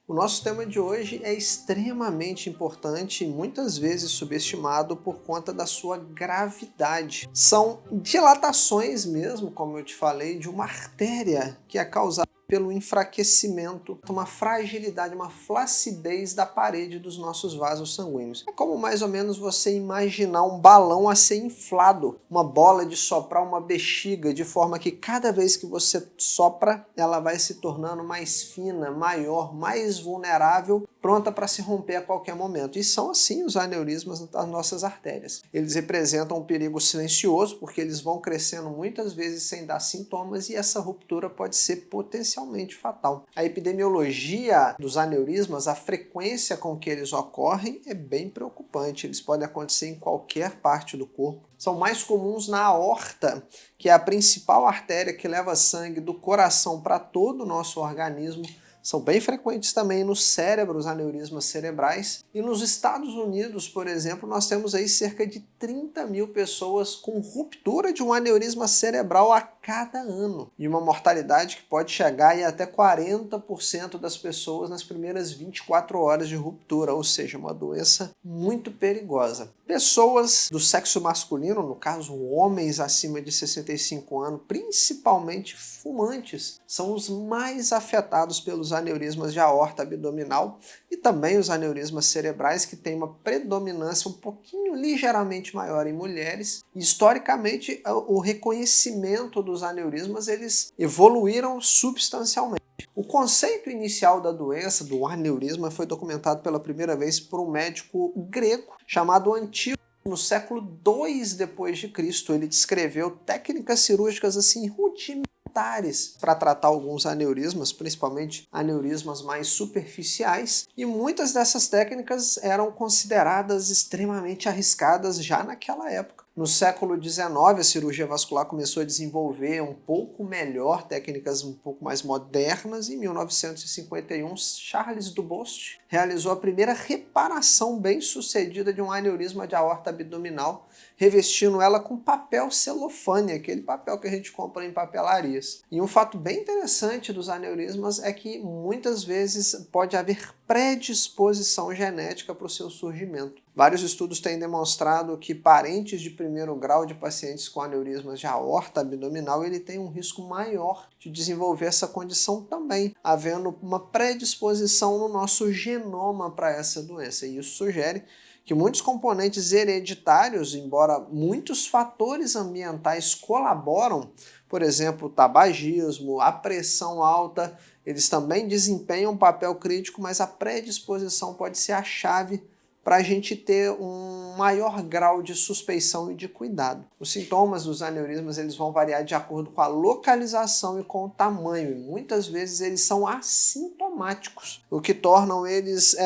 O nosso tema de hoje é extremamente importante e muitas vezes subestimado por conta da sua gravidade. São dilatações mesmo, como eu te falei, de uma artéria que é causada pelo enfraquecimento, uma fragilidade, uma flacidez da parede dos nossos vasos sanguíneos. É como mais ou menos você imaginar um balão a ser inflado, uma bola de soprar uma bexiga, de forma que cada vez que você sopra, ela vai se tornando mais fina, maior, mais vulnerável, pronta para se romper a qualquer momento. E são assim os aneurismas das nossas artérias. Eles representam um perigo silencioso, porque eles vão crescendo muitas vezes sem dar sintomas e essa ruptura pode ser potencialmente fatal. A epidemiologia dos aneurismas, a frequência com que eles ocorrem é bem preocupante. Eles podem acontecer em qualquer parte do corpo. São mais comuns na aorta, que é a principal artéria que leva sangue do coração para todo o nosso organismo. São bem frequentes também no cérebro, os aneurismas cerebrais. E nos Estados Unidos, por exemplo, nós temos aí cerca de 30 mil pessoas com ruptura de um aneurisma cerebral a cada ano. E uma mortalidade que pode chegar a até 40% das pessoas nas primeiras 24 horas de ruptura, ou seja, uma doença muito perigosa. Pessoas do sexo masculino, no caso homens acima de 65 anos, principalmente fumantes, são os mais afetados pelos aneurismas de aorta abdominal e também os aneurismas cerebrais, que têm uma predominância um pouquinho ligeiramente maior em mulheres. Historicamente, o reconhecimento dos aneurismas eles evoluíram substancialmente. O conceito inicial da doença, do aneurisma, foi documentado pela primeira vez por um médico grego chamado Antíoco. No século II depois de Cristo, ele descreveu técnicas cirúrgicas assim rudimentares para tratar alguns aneurismas, principalmente aneurismas mais superficiais, e muitas dessas técnicas eram consideradas extremamente arriscadas já naquela época. No século XIX, a cirurgia vascular começou a desenvolver um pouco melhor, técnicas um pouco mais modernas. Em 1951, Charles Dubost realizou a primeira reparação bem-sucedida de um aneurisma de aorta abdominal, revestindo ela com papel celofane, aquele papel que a gente compra em papelarias. E um fato bem interessante dos aneurismas é que muitas vezes pode haver predisposição genética para o seu surgimento. Vários estudos têm demonstrado que parentes de primeiro grau de pacientes com aneurismas de aorta abdominal ele tem um risco maior de desenvolver essa condição também, havendo uma predisposição no nosso genoma para essa doença. E isso sugere que muitos componentes hereditários, embora muitos fatores ambientais colaboram, por exemplo, o tabagismo, a pressão alta, eles também desempenham um papel crítico, mas a predisposição pode ser a chave para a gente ter um maior grau de suspeição e de cuidado. Os sintomas dos aneurismas eles vão variar de acordo com a localização e com o tamanho, e muitas vezes eles são assintomáticos, o que tornam eles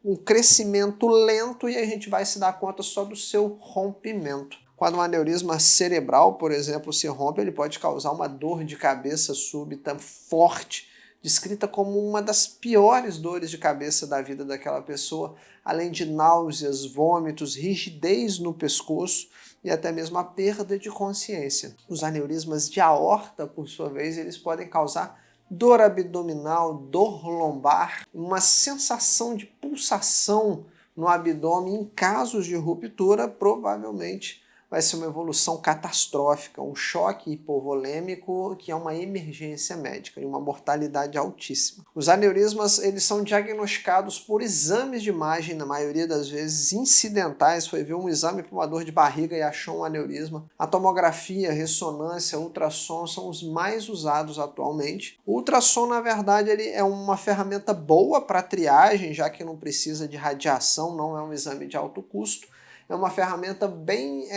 um crescimento lento e a gente vai se dar conta só do seu rompimento. Quando um aneurisma cerebral, por exemplo, se rompe, ele pode causar uma dor de cabeça súbita forte, descrita como uma das piores dores de cabeça da vida daquela pessoa, além de náuseas, vômitos, rigidez no pescoço e até mesmo a perda de consciência. Os aneurismas de aorta, por sua vez, eles podem causar dor abdominal, dor lombar, uma sensação de pulsação no abdômen. Em casos de ruptura, provavelmente vai ser uma evolução catastrófica, um choque hipovolêmico que é uma emergência médica e uma mortalidade altíssima. Os aneurismas eles são diagnosticados por exames de imagem, na maioria das vezes incidentais. Foi ver um exame para uma dor de barriga e achou um aneurisma. A tomografia, ressonância, ultrassom são os mais usados atualmente. O ultrassom, na verdade, ele é uma ferramenta boa para triagem, já que não precisa de radiação, não é um exame de alto custo. É uma ferramenta bem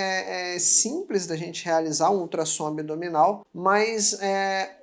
simples da gente realizar um ultrassom abdominal, mas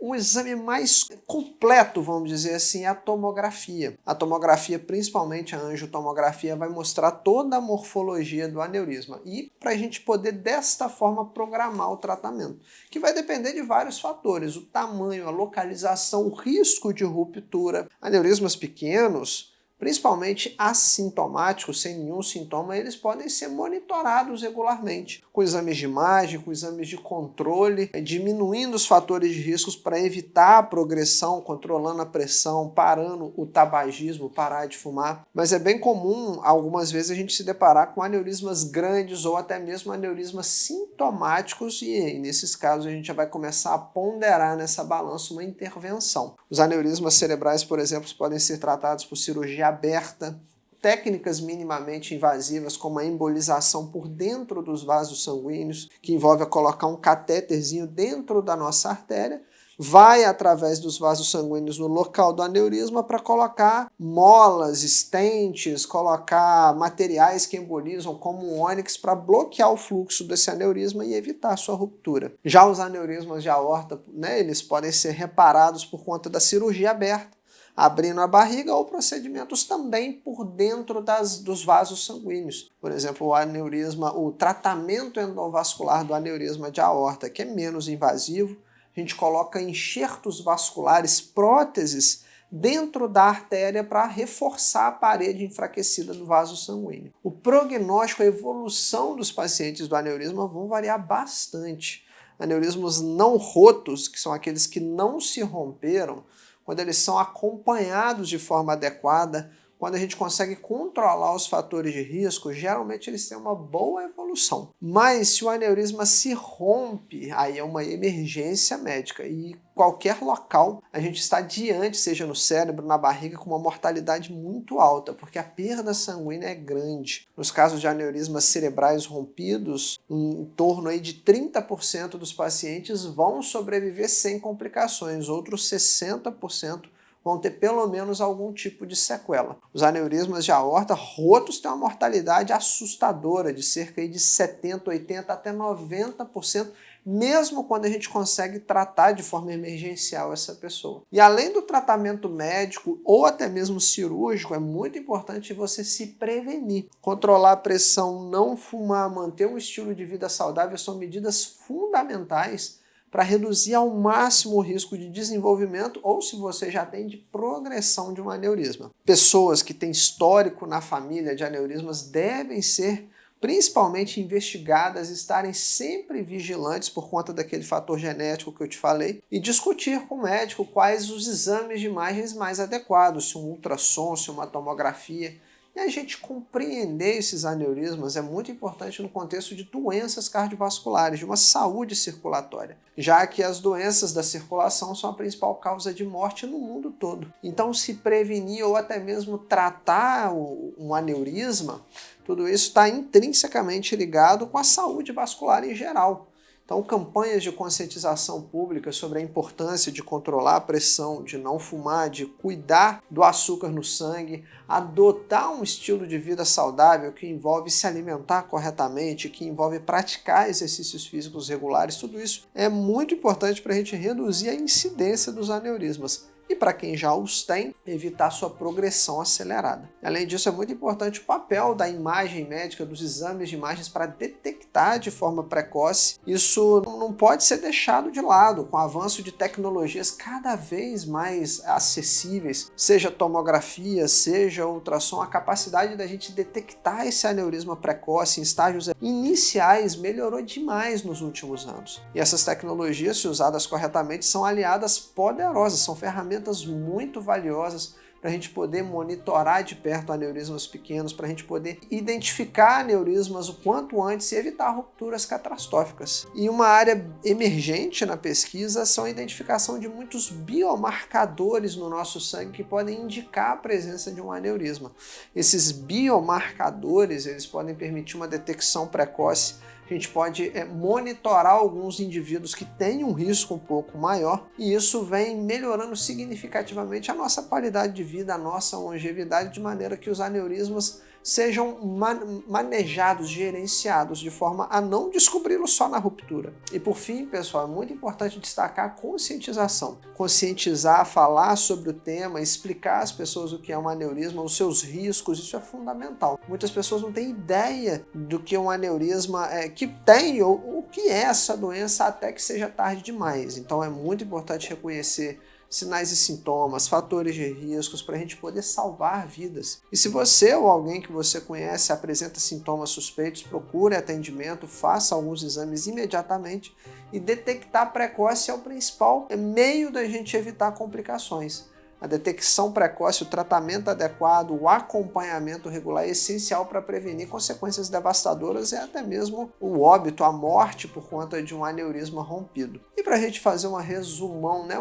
o exame mais completo, vamos dizer assim, é a tomografia. A tomografia, principalmente a angiotomografia, vai mostrar toda a morfologia do aneurisma e para a gente poder desta forma programar o tratamento, que vai depender de vários fatores, o tamanho, a localização, o risco de ruptura. Aneurismas pequenos principalmente assintomáticos, sem nenhum sintoma, eles podem ser monitorados regularmente, com exames de imagem, com exames de controle, diminuindo os fatores de riscos para evitar a progressão, controlando a pressão, parando o tabagismo, parar de fumar. Mas é bem comum, algumas vezes, a gente se deparar com aneurismas grandes ou até mesmo aneurismas sintomáticos e nesses casos a gente já vai começar a ponderar nessa balança uma intervenção. Os aneurismas cerebrais, por exemplo, podem ser tratados por cirurgia aberta, técnicas minimamente invasivas como a embolização por dentro dos vasos sanguíneos, que envolve colocar um catéterzinho dentro da nossa artéria, vai através dos vasos sanguíneos no local do aneurisma para colocar molas, estentes, colocar materiais que embolizam como um ônix para bloquear o fluxo desse aneurisma e evitar a sua ruptura. Já os aneurismas de aorta, eles podem ser reparados por conta da cirurgia aberta, abrindo a barriga ou procedimentos também por dentro dos vasos sanguíneos. Por exemplo, o tratamento endovascular do aneurisma de aorta, que é menos invasivo, a gente coloca enxertos vasculares, próteses, dentro da artéria para reforçar a parede enfraquecida do vaso sanguíneo. O prognóstico, a evolução dos pacientes do aneurisma vão variar bastante. Aneurismos não rotos, que são aqueles que não se romperam, quando eles são acompanhados de forma adequada, quando a gente consegue controlar os fatores de risco, geralmente eles têm uma boa evolução. Mas se o aneurisma se rompe, aí é uma emergência médica e qualquer local a gente está diante, seja no cérebro, na barriga, com uma mortalidade muito alta, porque a perda sanguínea é grande. Nos casos de aneurismas cerebrais rompidos, em torno aí de 30% dos pacientes vão sobreviver sem complicações, outros 60% vão ter pelo menos algum tipo de sequela. Os aneurismas de aorta rotos têm uma mortalidade assustadora de cerca de 70%, 80% até 90%, mesmo quando a gente consegue tratar de forma emergencial essa pessoa. E além do tratamento médico ou até mesmo cirúrgico, é muito importante você se prevenir. Controlar a pressão, não fumar, manter um estilo de vida saudável são medidas fundamentais para reduzir ao máximo o risco de desenvolvimento ou, se você já tem, de progressão de um aneurisma. Pessoas que têm histórico na família de aneurismas devem ser principalmente investigadas, estarem sempre vigilantes por conta daquele fator genético que eu te falei e discutir com o médico quais os exames de imagens mais adequados, se um ultrassom, se uma tomografia. E a gente compreender esses aneurismas é muito importante no contexto de doenças cardiovasculares, de uma saúde circulatória, já que as doenças da circulação são a principal causa de morte no mundo todo. Então, se prevenir ou até mesmo tratar um aneurisma, tudo isso está intrinsecamente ligado com a saúde vascular em geral. Então, campanhas de conscientização pública sobre a importância de controlar a pressão, de não fumar, de cuidar do açúcar no sangue, adotar um estilo de vida saudável que envolve se alimentar corretamente, que envolve praticar exercícios físicos regulares, tudo isso é muito importante para a gente reduzir a incidência dos aneurismas. E para quem já os tem, evitar sua progressão acelerada. Além disso, é muito importante o papel da imagem médica, dos exames de imagens para detectar de forma precoce. Isso não pode ser deixado de lado com o avanço de tecnologias cada vez mais acessíveis, seja tomografia, seja ultrassom, a capacidade da gente detectar esse aneurisma precoce em estágios iniciais melhorou demais nos últimos anos. E essas tecnologias, se usadas corretamente, são aliadas poderosas, são ferramentas muito valiosas para a gente poder monitorar de perto aneurismas pequenos, para a gente poder identificar aneurismas o quanto antes e evitar rupturas catastróficas. E uma área emergente na pesquisa são a identificação de muitos biomarcadores no nosso sangue que podem indicar a presença de um aneurisma. Esses biomarcadores, eles podem permitir uma detecção precoce. A gente pode monitorar alguns indivíduos que têm um risco um pouco maior e isso vem melhorando significativamente a nossa qualidade de vida, a nossa longevidade, de maneira que os aneurismas sejam manejados, gerenciados, de forma a não descobri-los só na ruptura. E por fim, pessoal, é muito importante destacar a conscientização. Conscientizar, falar sobre o tema, explicar às pessoas o que é um aneurisma, os seus riscos, isso é fundamental. Muitas pessoas não têm ideia do que um aneurisma que tem ou o que é essa doença até que seja tarde demais. Então é muito importante reconhecer sinais e sintomas, fatores de riscos, para a gente poder salvar vidas. E se você ou alguém que você conhece apresenta sintomas suspeitos, procure atendimento, faça alguns exames imediatamente, e detectar precoce é o principal meio da gente evitar complicações. A detecção precoce, o tratamento adequado, o acompanhamento regular é essencial para prevenir consequências devastadoras e até mesmo o óbito, a morte por conta de um aneurisma rompido. E para a gente fazer um resumão, né,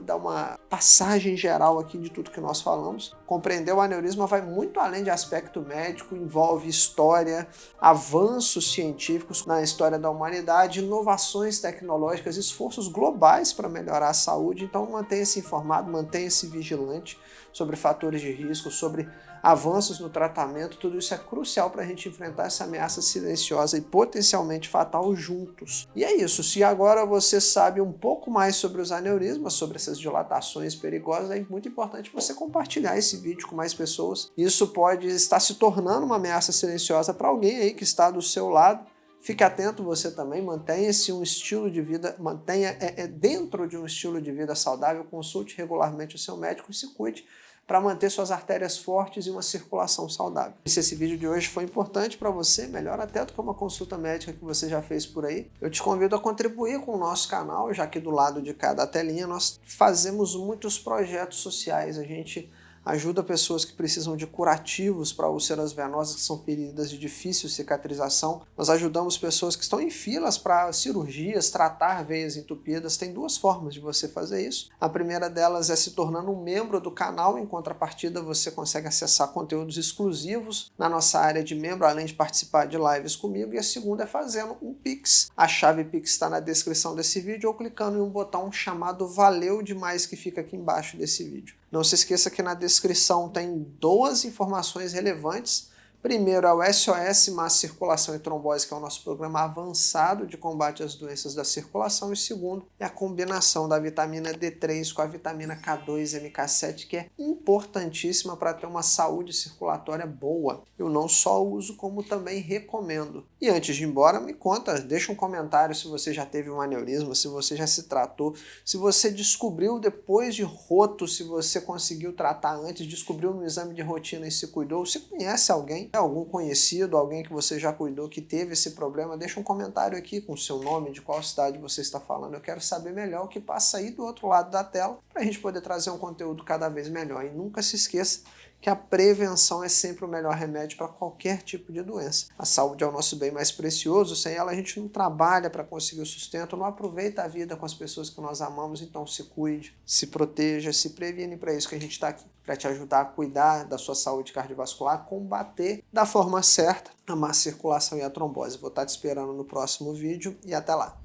dar uma passagem geral aqui de tudo que nós falamos, compreender o aneurisma vai muito além de aspecto médico, envolve história, avanços científicos na história da humanidade, inovações tecnológicas, esforços globais para melhorar a saúde. Então mantenha-se informado, mantenha-se vigilante sobre fatores de risco, sobre avanços no tratamento. Tudo isso é crucial para a gente enfrentar essa ameaça silenciosa e potencialmente fatal juntos. E é isso, se agora você sabe um pouco mais sobre os aneurismas, sobre essas dilatações perigosas, é muito importante você compartilhar esse vídeo com mais pessoas. Isso pode estar se tornando uma ameaça silenciosa para alguém aí que está do seu lado. Fique atento você também, mantenha-se um estilo de vida, mantenha dentro de um estilo de vida saudável, consulte regularmente o seu médico e se cuide para manter suas artérias fortes e uma circulação saudável. Se esse vídeo de hoje foi importante para você, melhor até do que uma consulta médica que você já fez por aí, eu te convido a contribuir com o nosso canal, já que do lado de cada telinha nós fazemos muitos projetos sociais, a gente ajuda pessoas que precisam de curativos para úlceras venosas, que são feridas de difícil cicatrização. Nós ajudamos pessoas que estão em filas para cirurgias, tratar veias entupidas. Tem duas formas de você fazer isso. A primeira delas é se tornando um membro do canal. Em contrapartida, você consegue acessar conteúdos exclusivos na nossa área de membro, além de participar de lives comigo. E a segunda é fazendo um Pix. A chave Pix está na descrição desse vídeo ou clicando em um botão chamado Valeu Demais que fica aqui embaixo desse vídeo. Não se esqueça que na descrição tem 2 informações relevantes. Primeiro é o SOS Má Circulação e Trombose, que é o nosso programa avançado de combate às doenças da circulação. E segundo é a combinação da vitamina D3 com a vitamina K2 e MK7, que é importantíssima para ter uma saúde circulatória boa. Eu não só uso, como também recomendo. E antes de ir embora, me conta, deixa um comentário se você já teve um aneurisma, se você já se tratou, se você descobriu depois de roto, se você conseguiu tratar antes, descobriu no exame de rotina e se cuidou, se conhece algum conhecido, alguém que você já cuidou que teve esse problema, deixa um comentário aqui com o seu nome, de qual cidade você está falando. Eu quero saber melhor o que passa aí do outro lado da tela para a gente poder trazer um conteúdo cada vez melhor. E nunca se esqueça que a prevenção é sempre o melhor remédio para qualquer tipo de doença. A saúde é o nosso bem mais precioso, sem ela a gente não trabalha para conseguir o sustento, não aproveita a vida com as pessoas que nós amamos, então se cuide, se proteja, se previne, para isso que a gente está aqui, para te ajudar a cuidar da sua saúde cardiovascular, combater da forma certa a má circulação e a trombose. Vou estar te esperando no próximo vídeo e até lá!